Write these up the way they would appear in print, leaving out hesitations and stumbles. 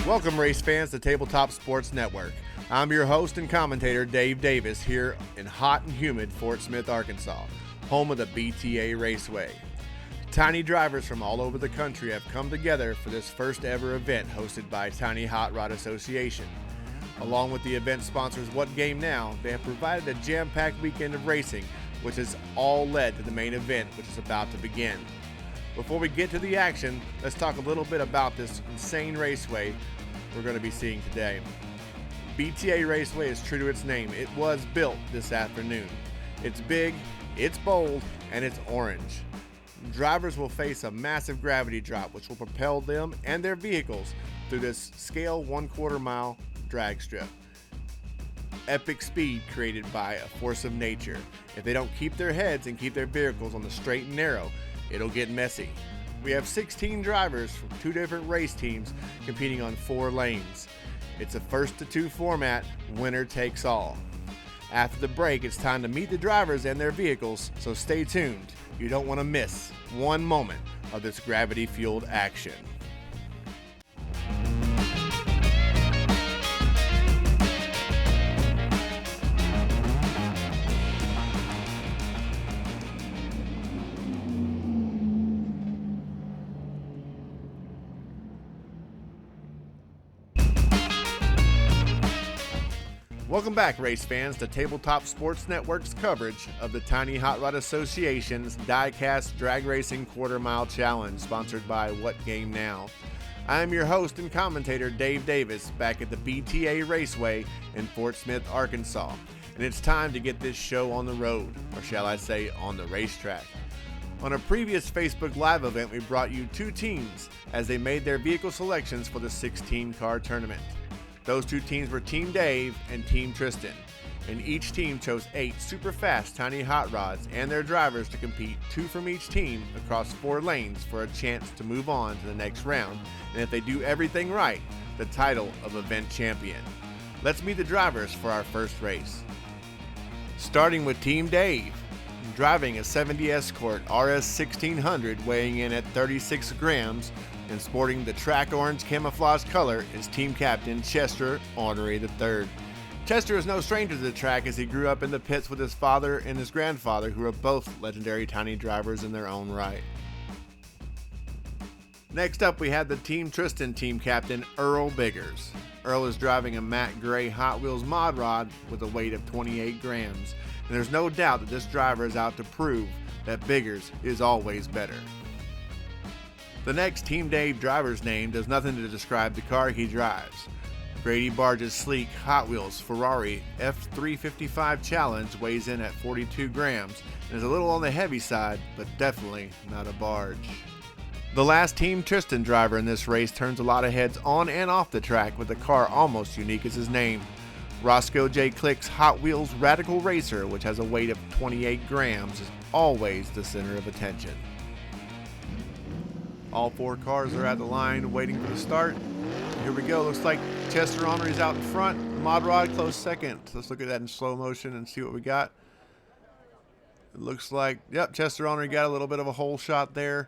Welcome, race fans, to Tabletop Sports Network. I'm your host and commentator, Dave Davis, here in hot and humid Fort Smith, Arkansas, home of the BTA Raceway. Tiny drivers from all over the country have come together for this first ever event hosted by Tiny Hot Rod Association. Along with the event sponsors What Game Now, they have provided a jam-packed weekend of racing, which has all led to the main event, which is about to begin. Before we get to the action, let's talk a little bit about this insane raceway we're going to be seeing today. BTA Raceway is true to its name. It was built this afternoon. It's big, it's bold, and it's orange. Drivers will face a massive gravity drop, which will propel them and their vehicles through this scale 1/4 mile drag strip. Epic speed created by a force of nature. If they don't keep their heads and keep their vehicles on the straight and narrow, it'll get messy. We have 16 drivers from 2 different race teams competing on 4 lanes. It's a 1-to-2 format, winner takes all. After the break, it's time to meet the drivers and their vehicles, so stay tuned. You don't want to miss one moment of this gravity-fueled action. Welcome back, race fans, to Tabletop Sports Network's coverage of the Tiny Hot Rod Association's Die-Cast Drag Racing Quarter Mile Challenge, sponsored by What Game Now. I am your host and commentator, Dave Davis, back at the BTA Raceway in Fort Smith, Arkansas. And it's time to get this show on the road, or shall I say, on the racetrack. On a previous Facebook Live event, we brought you 2 teams as they made their vehicle selections for the 16-car tournament. Those 2 teams were Team Dave and Team Tristan, and each team chose 8 super fast tiny hot rods and their drivers to compete, 2 from each team across 4 lanes for a chance to move on to the next round, and if they do everything right, the title of event champion. Let's meet the drivers for our first race. Starting with Team Dave, driving a 70 Escort RS 1600 weighing in at 36 grams, and sporting the track orange camouflage color is team captain Chester Ornery III. Chester is no stranger to the track as he grew up in the pits with his father and his grandfather, who are both legendary tiny drivers in their own right. Next up, we had the Team Tristan team captain Earl Biggers. Earl is driving a matte gray Hot Wheels mod rod with a weight of 28 grams, and there's no doubt that this driver is out to prove that Biggers is always better. The next Team Dave driver's name does nothing to describe the car he drives. Grady Barge's sleek Hot Wheels Ferrari F355 Challenge weighs in at 42 grams and is a little on the heavy side, but definitely not a barge. The last Team Tristan driver in this race turns a lot of heads on and off the track with a car almost unique as his name. Roscoe J. Click's Hot Wheels Radical Racer, which has a weight of 28 grams, is always the center of attention. All 4 cars are at the line waiting for the start. Here we go. Looks like Chester Ornery's out in front. Mod Rod close second. Let's look at that in slow motion and see what we got. It looks like, yep, Chester Ornery got a little bit of a hole shot there.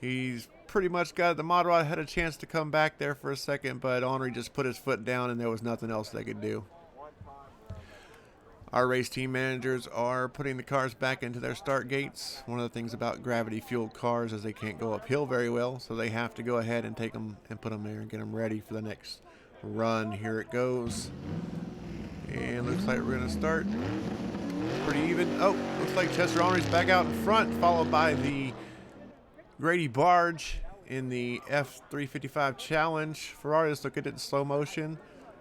He's pretty much got it. The Mod Rod had a chance to come back there for a second, but Ornery just put his foot down and there was nothing else they could do. Our race team managers are putting the cars back into their start gates. One of the things about gravity-fueled cars is they can't go uphill very well, so they have to go ahead and take them and put them there and get them ready for the next run. Here it goes. And looks like we're going to start pretty even. Oh, looks like Chester Ornery's back out in front, followed by the Grady Barge in the F355 Challenge. Ferrari, let's look at it in slow motion.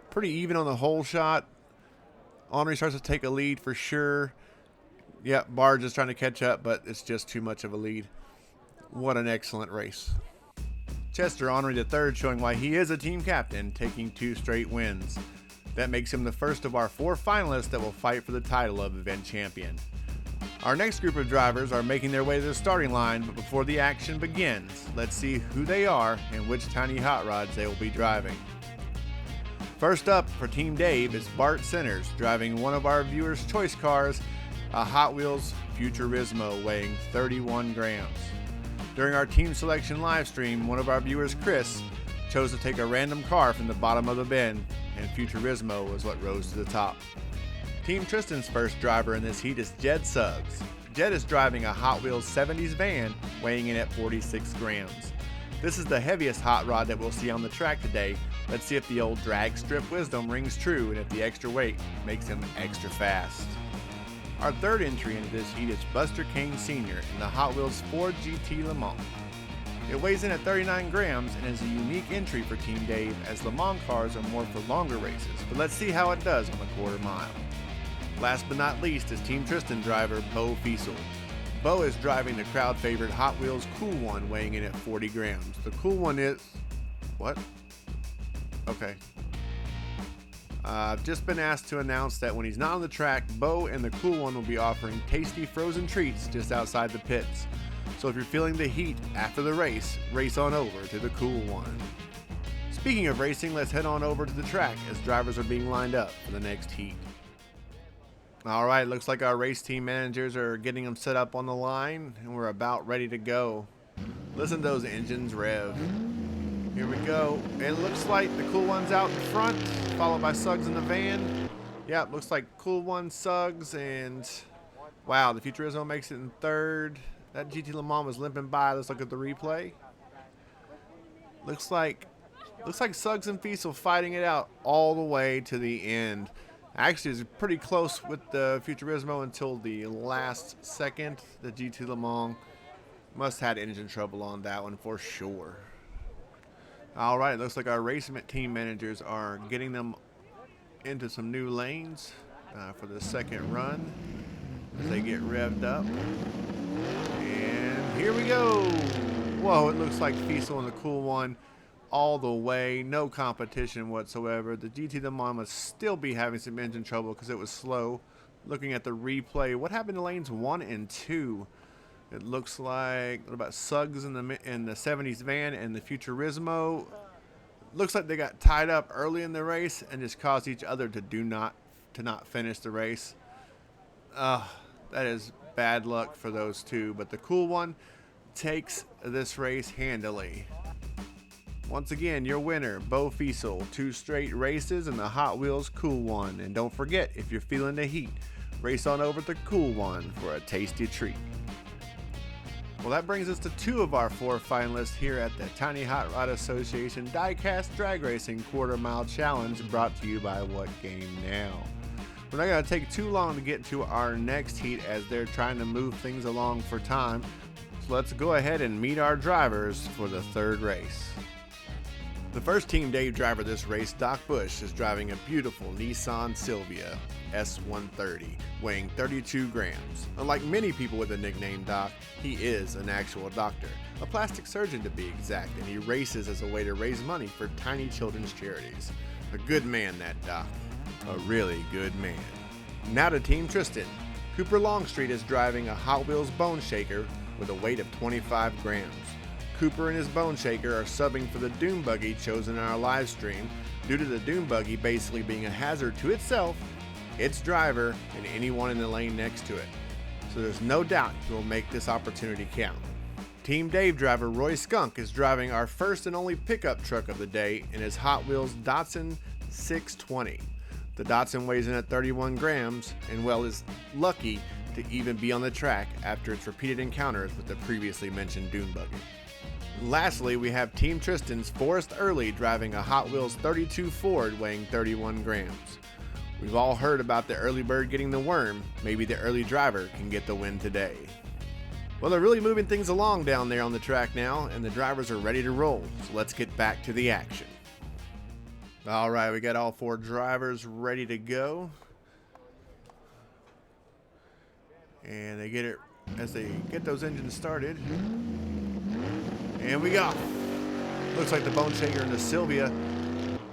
Pretty even on the hole shot. Ornery starts to take a lead for sure. Yep, Barge is trying to catch up, but it's just too much of a lead. What an excellent race. Chester Ornery III showing why he is a team captain, taking 2 straight wins. That makes him the first of our 4 finalists that will fight for the title of event champion. Our next group of drivers are making their way to the starting line, but before the action begins, let's see who they are and which tiny hot rods they will be driving. First up for Team Dave is Bart Centers, driving one of our viewers' choice cars, a Hot Wheels Futurismo weighing 31 grams. During our team selection live stream, one of our viewers, Chris, chose to take a random car from the bottom of the bin, and Futurismo was what rose to the top. Team Tristan's first driver in this heat is Jed Suggs. Jed is driving a Hot Wheels 70s van, weighing in at 46 grams. This is the heaviest hot rod that we'll see on the track today. Let's see if the old drag strip wisdom rings true and if the extra weight makes him extra fast. Our third entry into this heat is Buster Kane Sr. in the Hot Wheels Ford GT Le Mans. It weighs in at 39 grams and is a unique entry for Team Dave, as Le Mans cars are more for longer races, but let's see how it does on the quarter mile. Last but not least is Team Tristan driver Bo Fiesel. Bo is driving the crowd favorite Hot Wheels Cool One, weighing in at 40 grams. The Cool One is... what? Okay. I've just been asked to announce that when he's not on the track, Bo and the Cool One will be offering tasty frozen treats just outside the pits. So if you're feeling the heat after the race, race on over to the Cool One. Speaking of racing, let's head on over to the track as drivers are being lined up for the next heat. Alright, looks like our race team managers are getting them set up on the line, and we're about ready to go. Listen to those engines rev. Here we go. And it looks like the Cool One's out in front, followed by Suggs in the van. Yep, looks like Cool One, Suggs, and wow, the Futurismo makes it in third. That GT Le Mans was limping by. Let's look at the replay. Looks like Suggs and Fiesel fighting it out all the way to the end. Actually, it's pretty close with the Futurismo until the last second. The GT Le Mans must have had engine trouble on that one for sure. Alright, looks like our race team managers are getting them into some new lanes for the second run as they get revved up. And here we go. Whoa, it looks like Fiesel and the Cool One all the way, no competition whatsoever. The GT Le Mans must still be having some engine trouble because it was slow. Looking at the replay, what happened to lanes 1 and 2? It looks like, what about Suggs in the 70s van and the Futurismo? Looks like they got tied up early in the race and just caused each other to not finish the race. That is bad luck for those two, but the Cool One takes this race handily. Once again, your winner, Bo Fiesel, 2 straight races in the Hot Wheels Cool One. And don't forget, if you're feeling the heat, race on over to Cool One for a tasty treat. Well, that brings us to 2 of our 4 finalists here at the Tiny Hot Rod Association Diecast Drag Racing Quarter Mile Challenge, brought to you by What Game Now. We're not going to take too long to get to our next heat as they're trying to move things along for time. So let's go ahead and meet our drivers for the third race. The first Team Dave driver this race, Doc Bush, is driving a beautiful Nissan Silvia S130, weighing 32 grams. Unlike many people with the nickname Doc, he is an actual doctor, a plastic surgeon to be exact, and he races as a way to raise money for tiny children's charities. A good man, that Doc. A really good man. Now to Team Tristan. Cooper Longstreet is driving a Hot Wheels Bone Shaker with a weight of 25 grams. Cooper and his Bone Shaker are subbing for the Doom Buggy chosen in our live stream, due to the Doom Buggy basically being a hazard to itself, its driver, and anyone in the lane next to it. So there's no doubt he will make this opportunity count. Team Dave driver Roy Skunk is driving our first and only pickup truck of the day in his Hot Wheels Datsun 620. The Datsun weighs in at 31 grams and, well, is lucky to even be on the track after its repeated encounters with the previously mentioned Doom Buggy. Lastly, we have Team Tristan's Forrest Early driving a Hot Wheels 32 Ford weighing 31 grams. We've all heard about the early bird getting the worm. Maybe the early driver can get the win today. Well, they're really moving things along down there on the track now, and the drivers are ready to roll. So let's get back to the action. All right, we got all 4 drivers ready to go. And they get it as they get those engines started. And we go. Looks like the Bone Shaker and the Silvia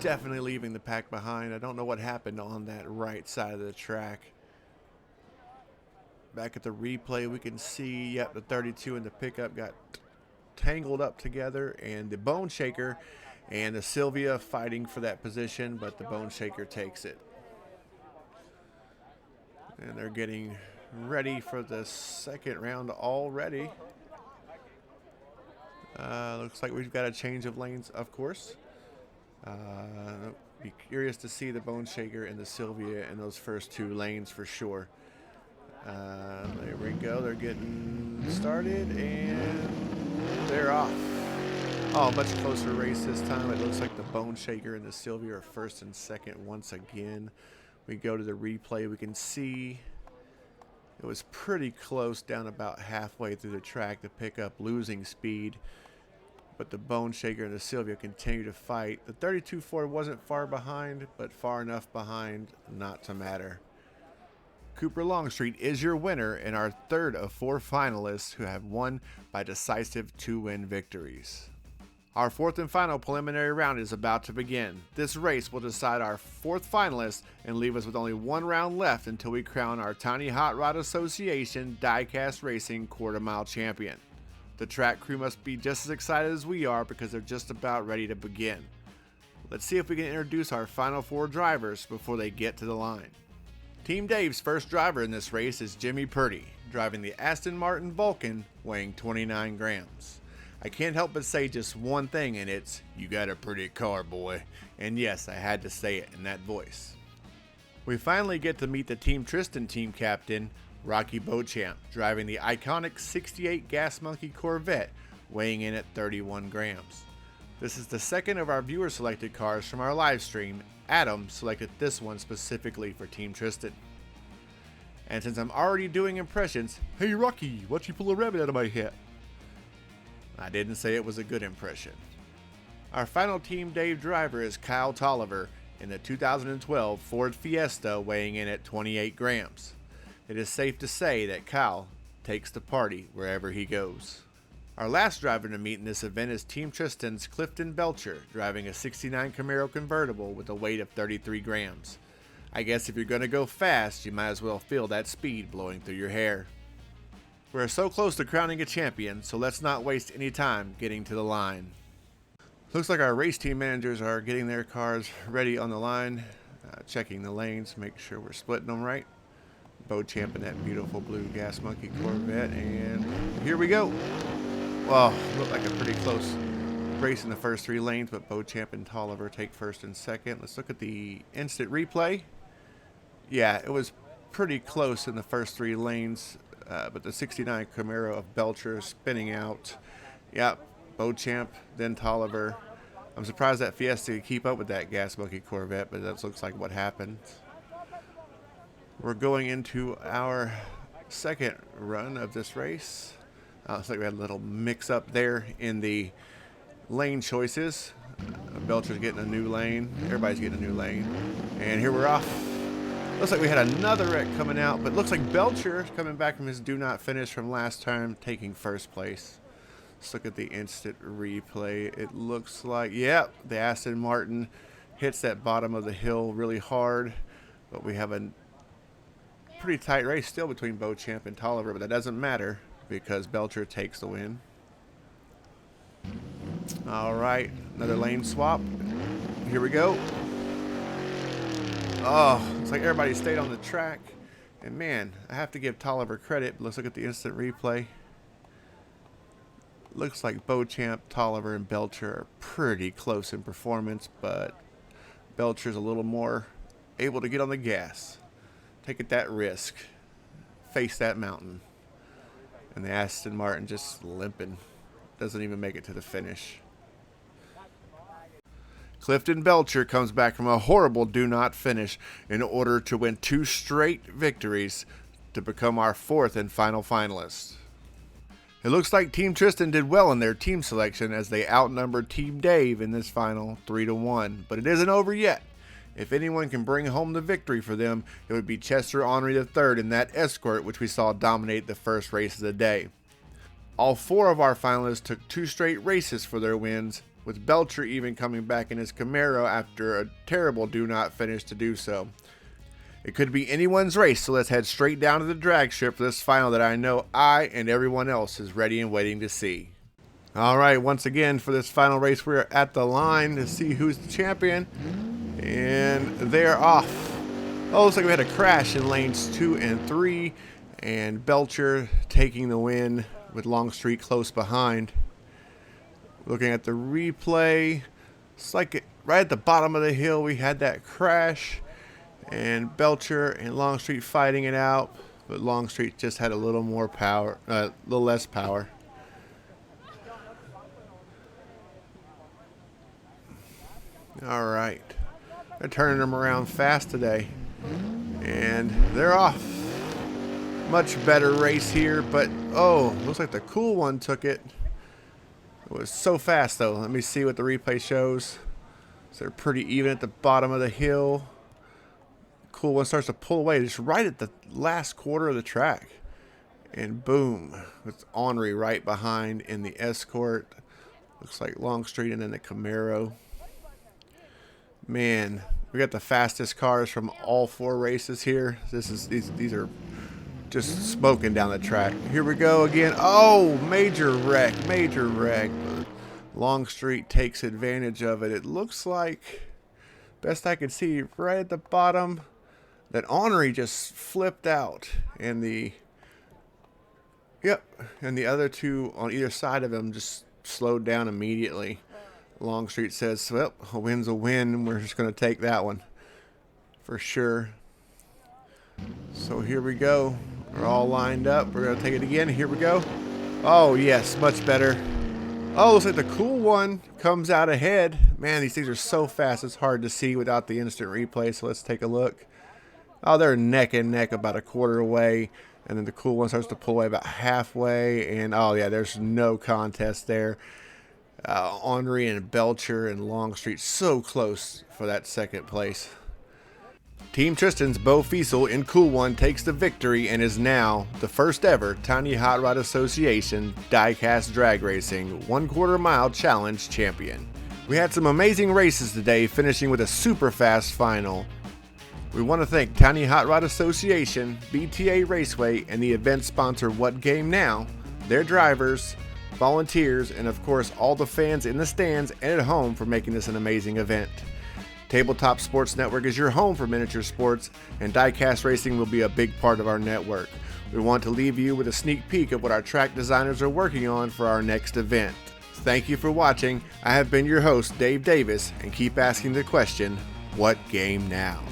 definitely leaving the pack behind. I don't know what happened on that right side of the track. Back at the replay, we can see, yep, the 32 and the pickup got tangled up together, and the Bone Shaker and the Silvia fighting for that position, but the Bone Shaker takes it. And they're getting ready for the second round already. Looks like we've got a change of lanes, of course. Be curious to see the Bone Shaker and the Sylvia in those first 2 lanes for sure. There we go. They're getting started, and they're off. Oh, much closer race this time. It looks like the Bone Shaker and the Sylvia are first and second once again. We go to the replay. We can see it was pretty close down about halfway through the track to pick up losing speed. But the Bone Shaker and the Sylvia continue to fight. The 32 Ford wasn't far behind, but far enough behind not to matter. Cooper Longstreet is your winner and our third of 4 finalists who have won by decisive 2-win victories. Our 4th and final preliminary round is about to begin. This race will decide our 4th finalist and leave us with only 1 round left until we crown our Tiny Hot Rod Association Diecast Racing quarter-mile champion. The track crew must be just as excited as we are because they're just about ready to begin. Let's see if we can introduce our final 4 drivers before they get to the line. Team Dave's first driver in this race is Jimmy Purdy, driving the Aston Martin Vulcan, weighing 29 grams. I can't help but say just one thing, and it's, "You got a pretty car, boy." And yes, I had to say it in that voice. We finally get to meet the Team Tristan team captain, Rocky Beauchamp, driving the iconic 68 Gas Monkey Corvette, weighing in at 31 grams. This is the second of our viewer selected cars from our live stream. Adam selected this one specifically for Team Tristan. And since I'm already doing impressions, "Hey Rocky, why'd you pull a rabbit out of my hat?" I didn't say it was a good impression. Our final Team Dave driver is Kyle Tolliver in the 2012 Ford Fiesta, weighing in at 28 grams. It is safe to say that Kyle takes the party wherever he goes. Our last driver to meet in this event is Team Tristan's Clifton Belcher, driving a 69 Camaro convertible with a weight of 33 grams. I guess if you're going to go fast, you might as well feel that speed blowing through your hair. We're so close to crowning a champion, so let's not waste any time getting to the line. Looks like our race team managers are getting their cars ready on the line, checking the lanes, make sure we're splitting them right. Beauchamp in that beautiful blue Gas Monkey Corvette, and here we go. Well, looked like a pretty close race in the first 3 lanes, but Beauchamp and Tolliver take first and second. Let's look at the instant replay. Yeah, it was pretty close in the first 3 lanes, but the 69 Camaro of Belcher spinning out. Yep, Beauchamp, then Tolliver. I'm surprised that Fiesta could keep up with that Gas Monkey Corvette, but that looks like what happened. We're going into our second run of this race. Looks like we had a little mix up there in the lane choices. Belcher's getting a new lane. Everybody's getting a new lane. And here we're off. Looks like we had another wreck coming out, but looks like Belcher is coming back from his do not finish from last time, taking first place. Let's look at the instant replay. It looks like, yep, the Aston Martin hits that bottom of the hill really hard, but we have a pretty tight race still between Beauchamp and Tolliver, but that doesn't matter because Belcher takes the win. All right, another lane swap. Here we go. Oh, looks like everybody stayed on the track. And man, I have to give Tolliver credit. Let's look at the instant replay. Looks like Beauchamp, Tolliver, and Belcher are pretty close in performance, but Belcher's a little more able to get on the gas. Take that risk. Face that mountain. And the Aston Martin just limping. Doesn't even make it to the finish. Clifton Belcher comes back from a horrible do not finish in order to win 2 straight victories to become our 4th and final finalist. It looks like Team Tristan did well in their team selection as they outnumbered Team Dave in this final 3-1, but it isn't over yet. If anyone can bring home the victory for them, it would be Chester Henry III in that Escort, which we saw dominate the first race of the day. All 4 of our finalists took 2 straight races for their wins, with Belcher even coming back in his Camaro after a terrible do not finish to do so. It could be anyone's race, so let's head straight down to the drag strip for this final that I know I and everyone else is ready and waiting to see. All right, once again for this final race, we're at the line to see who's the champion. And they're off. Oh, looks like we had a crash in lanes 2 and 3. And Belcher taking the win with Longstreet close behind. Looking at the replay, it's like right at the bottom of the hill, we had that crash, and Belcher and Longstreet fighting it out, but Longstreet just had a little more power, a little less power. All right, they're turning them around fast today, and they're off. Much better race here, but oh, looks like the cool one took it. It was so fast though. Let me see what the replay shows. So they're pretty even at the bottom of the hill. Cool one starts to pull away just right at the last quarter of the track. And boom, it's Henry right behind in the Escort. Looks like Longstreet and then the Camaro. Man, we got the fastest cars from all 4 races here. These are just smoking down the track. Here we go again. Oh, major wreck, major wreck. Longstreet takes advantage of it. It looks like, best I could see, right at the bottom, that Henry just flipped out, and the other 2 on either side of him just slowed down immediately. Longstreet says, well, a win's a win. We're just going to take that one for sure. So here we go. We're all lined up. We're going to take it again. Here we go. Oh, yes, much better. Oh, looks like the cool one comes out ahead. Man, these things are so fast, it's hard to see without the instant replay. So let's take a look. Oh, they're neck and neck about a quarter away. And then the cool one starts to pull away about halfway. And, oh, yeah, there's no contest there. Henry and Belcher and Longstreet so close for that second place. Team Tristan's Bo Fiesel in Cool One takes the victory and is now the first ever Tiny Hot Rod Association Diecast Drag Racing 1/4 mile challenge champion. We had some amazing races today, finishing with a super fast final. We want to thank Tiny Hot Rod Association, BTA Raceway, and the event sponsor What Game Now, their drivers, volunteers, and of course all the fans in the stands and at home for making this an amazing event. Tabletop Sports Network is your home for miniature sports, and diecast racing will be a big part of our network. We want to leave you with a sneak peek of what our track designers are working on for our next event. Thank you for watching. I have been your host, Dave Davis, and keep asking the question, what game now?